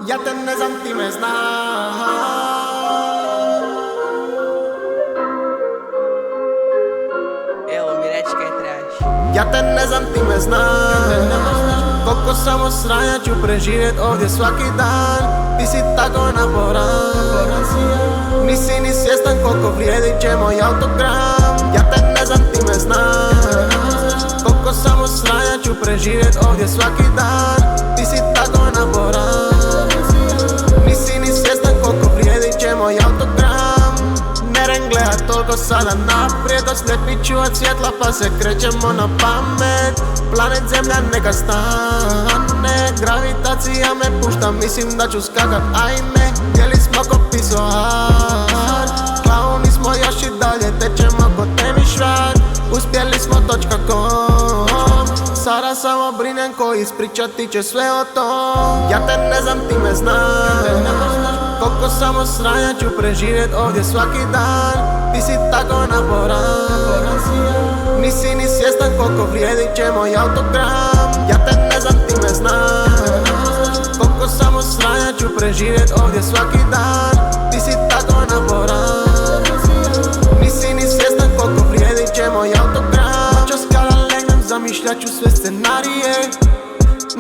Ja te ne znam, ti me znaš. Evo mi reći kaj trebaš. Ja te ne znam, ti me znaš. Koliko samo sranja ću preživjet ovdje svaki dan. Ti si tako naporan, nisi ni svjestan koliko vrijedi će moj autogram. Ja te ne znam, ti me znaš. Koliko samo sranja ću preživjet ovdje svaki dan. Ti si tako naporan, nisi ni svjestan koliko vrijedi će moj autogram. Neren gleda toliko sada naprijed, oslijepi ću od svjetla pa se krećemo na pamet. Planet Zemlja neka stane, gravitacija me pušta, mislim da ću skakat, ajme. Htjeli smo ko pisoar, klauni smo još i dalje, tečemo ko Temišvar. Uspjeli smo .com, sada samo brinem ko ispričati će sve o tom. Ja te ne znam, ti me znaš. Koliko samo sranja ću preživjet ovdje svaki dan. Ti si tako naporan, nisi ni svjestan koliko vrijedi će moj autogram. Ja te ne znam, ti me znaš. Koliko samo sranja ću preživjet ovdje svaki dan. Ti si tako naporan, nisi ni svjestan koliko vrijedi će moj autogram. Noćas kada legnem zamišljat ću sve scenarije.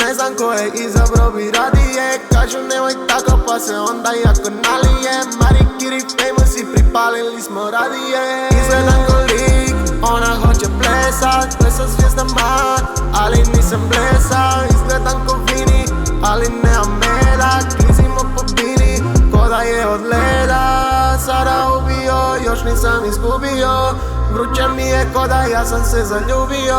Ne znam ko je izabrao bi radije. Kažu nemoj tako pa se onda jako nalije. Marikiri famous i pripalili smo radije. Izgledam ko lik, ona hoće plesat. Plesam svjestan mat, ali nisam blesav. Izgledam ko Vini, ali nemam meda. Klizimo po bini, ko da je od leda. Sada ubio, još nisam izgubio. Vruće mi je ko da ja sam se zaljubio.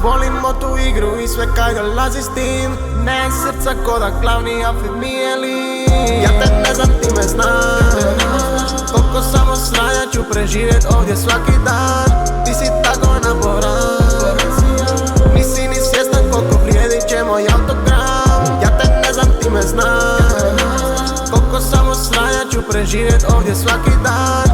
Volimo tu igru i sve kaj dolazi s tim. Nemam srca ko da glavni afid mi je lin. Ja te ne znam, ti me znaš. Koliko samo sranja ću preživjet ovdje svaki dan. Ti si tako naporan, nisi ni svjestan koliko vrijedi će moj autogram. Ja te ne znam, ti me znaš. Koliko samo sranja ću preživjet ovdje svaki dan.